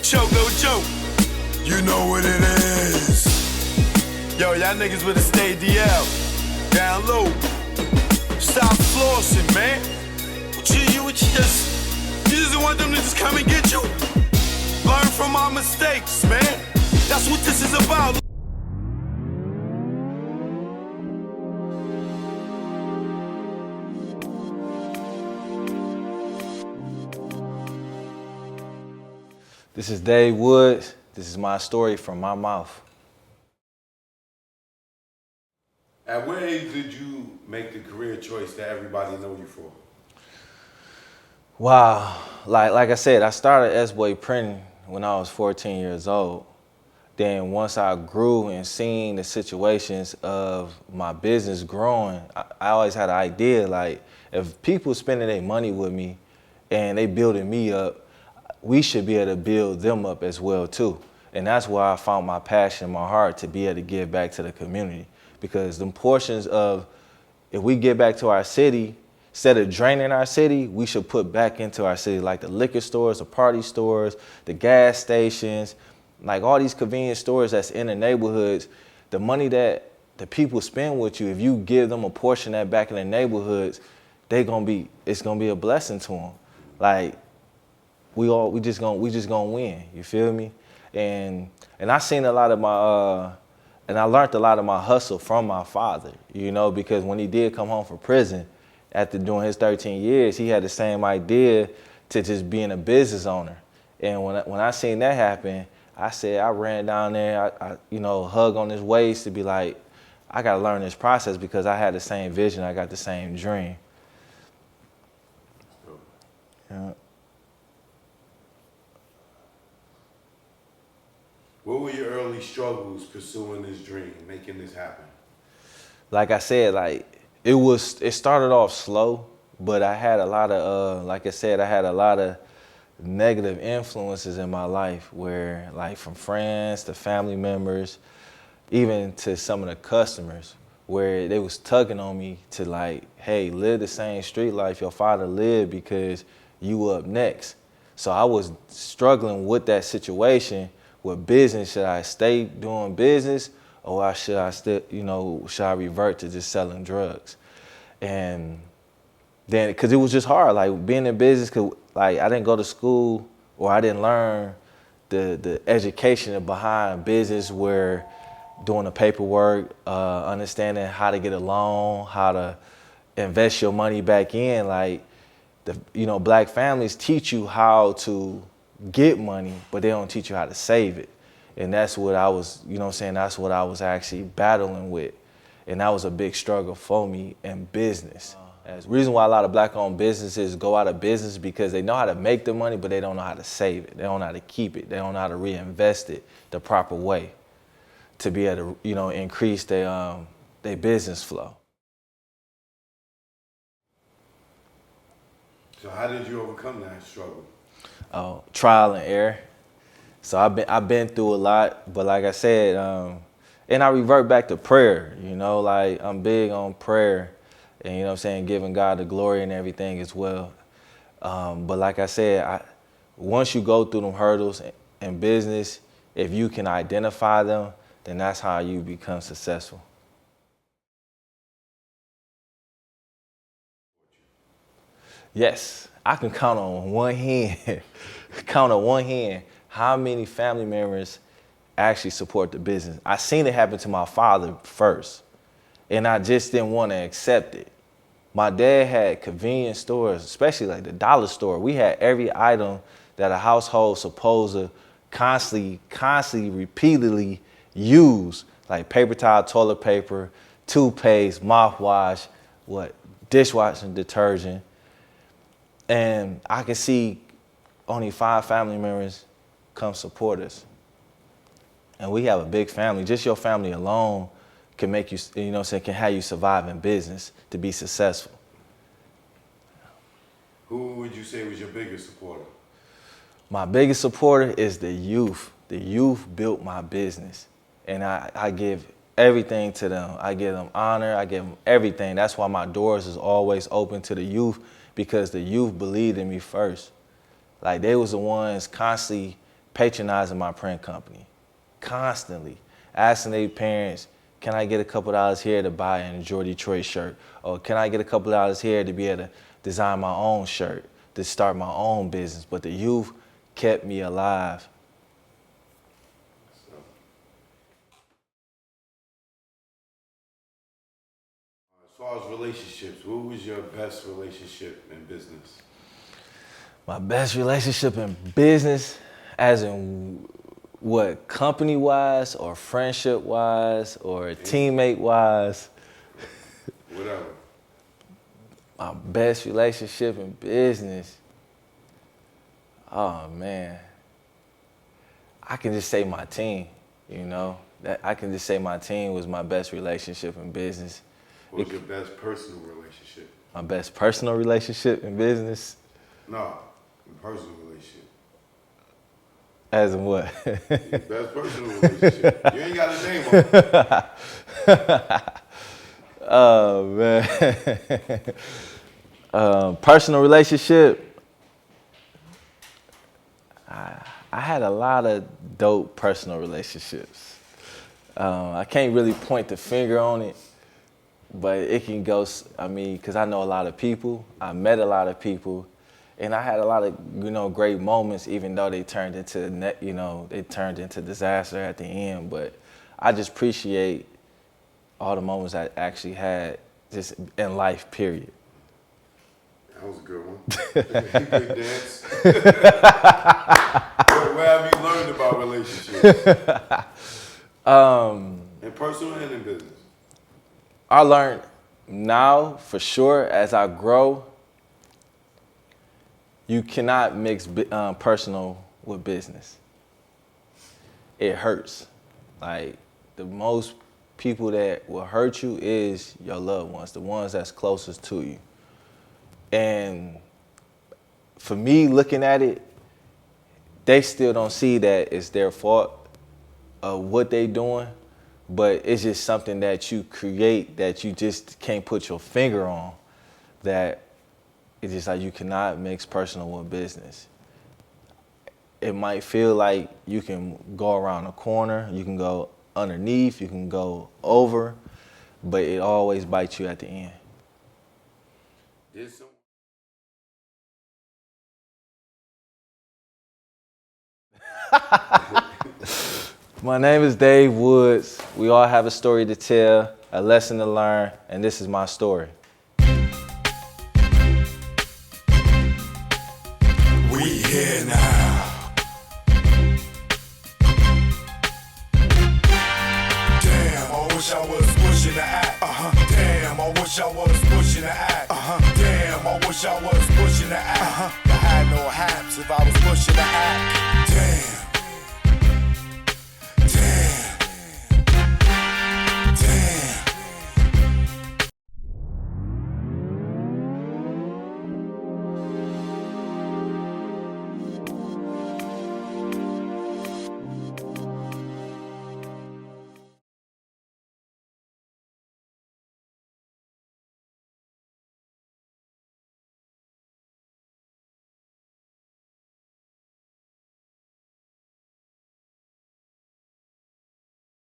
Choke, no joke. You know what it is. Yo, y'all niggas better stay DL. Down low. Stop flossing, man. You just want them to just come and get you. Learn from our mistakes, man. That's what this is about. This is Dave Woods. This is my story from my mouth. At what age did you make the career choice that everybody know you for? Wow, like I said, I started SBOY printing when I was 14 years old. Then once I grew and seen the situations of my business growing, I always had an idea, like, if people spending their money with me and they building me up, we should be able to build them up as well too. And that's why I found my passion in my heart to be able to give back to the community. Because them portions of, if we get back to our city, instead of draining our city, we should put back into our city, like the liquor stores, the party stores, the gas stations, like all these convenience stores that's in the neighborhoods. The money that the people spend with you, if you give them a portion of that back in the neighborhoods, it's gonna be a blessing to them. Like, we just gonna win. You feel me? And I seen a lot of my and I learned a lot of my hustle from my father. You know, because when he did come home from prison, after doing his 13 years, he had the same idea to just being a business owner. And when I seen that happen, I said, I ran down there, I hug on his waist to be like, I gotta learn this process because I had the same vision, I got the same dream. Yeah. What were your early struggles pursuing this dream, making this happen? Like I said, it started off slow, but I had a lot of, like I said, I had a lot of negative influences in my life where, like, from friends to family members, even to some of the customers, where they was tugging on me to, like, hey, live the same street life your father lived because you up next. So I was struggling with that situation with business. Should I stay doing business, or should I still, should I revert to just selling drugs? And then, cause it was just hard, like being in business, cause like I didn't go to school, or I didn't learn the education behind business, where doing the paperwork, understanding how to get a loan, how to invest your money back in. Like, black families teach you how to get money, but they don't teach you how to save it. And that's what I was, that's what I was actually battling with. And that was a big struggle for me in business. The reason why a lot of black-owned businesses go out of business because they know how to make the money, but they don't know how to save it. They don't know how to keep it. They don't know how to reinvest it the proper way to be able to, increase their business flow. So how did you overcome that struggle? Trial and error. So I've been through a lot, but like I said, and I revert back to prayer. Like, I'm big on prayer, and giving God the glory and everything as well. But like I said, once you go through them hurdles in business, if you can identify them, then that's how you become successful. Yes, I can count on one hand, how many family members actually support the business. I seen it happen to my father first, and I just didn't want to accept it. My dad had convenience stores, especially like the dollar store. We had every item that a household supposed to constantly, repeatedly use, like paper towel, toilet paper, toothpaste, mouthwash, dishwashing detergent. And I can see only 5 family members come support us. And we have a big family. Just your family alone can make you, can have you survive in business to be successful. Who would you say was your biggest supporter? My biggest supporter is the youth. The youth built my business. And I give everything to them. I give them honor, I give them everything. That's why my doors is always open to the youth, because the youth believed in me first. Like, they was the ones constantly patronizing my print company, constantly asking their parents, can I get a couple dollars here to buy an Enjoy Detroit shirt? Or can I get a couple dollars here to be able to design my own shirt, to start my own business? But the youth kept me alive. As far as relationships, what was your best relationship in business? My best relationship in business, as in what, company-wise or friendship-wise or teammate-wise? Whatever. My best relationship in business, oh man. I can just say my team, you know? I can just say my team was my best relationship in business. What was your best personal relationship? My best personal relationship in business? No, personal relationship. As in what? Best personal relationship. You ain't got a name on it. Oh, man. Personal relationship, I had a lot of dope personal relationships. I can't really point the finger on it, but it can go, because I know a lot of people, I met a lot of people, and I had a lot of, great moments, even though they turned into, they turned into disaster at the end. But I just appreciate all the moments I actually had just in life, period. That was a good one. You could dance. Where have you learned about relationships? In personal and in business? I learned now, for sure, as I grow, you cannot mix personal with business. It hurts. Like, the most people that will hurt you is your loved ones, the ones that's closest to you. And for me, looking at it, they still don't see that it's their fault of what they doing, but it's just something that you create that you just can't put your finger on, that it's just like you cannot mix personal with business. It might feel like you can go around a corner, you can go underneath, you can go over, but it always bites you at the end. My name is Dave Woods. We all have a story to tell, a lesson to learn, and this is my story. We here now. Damn, I wish I was pushing the act. Damn, I wish I was pushing the act. Damn, I wish I was pushing the act. I had no haps if I was pushing the act. Damn.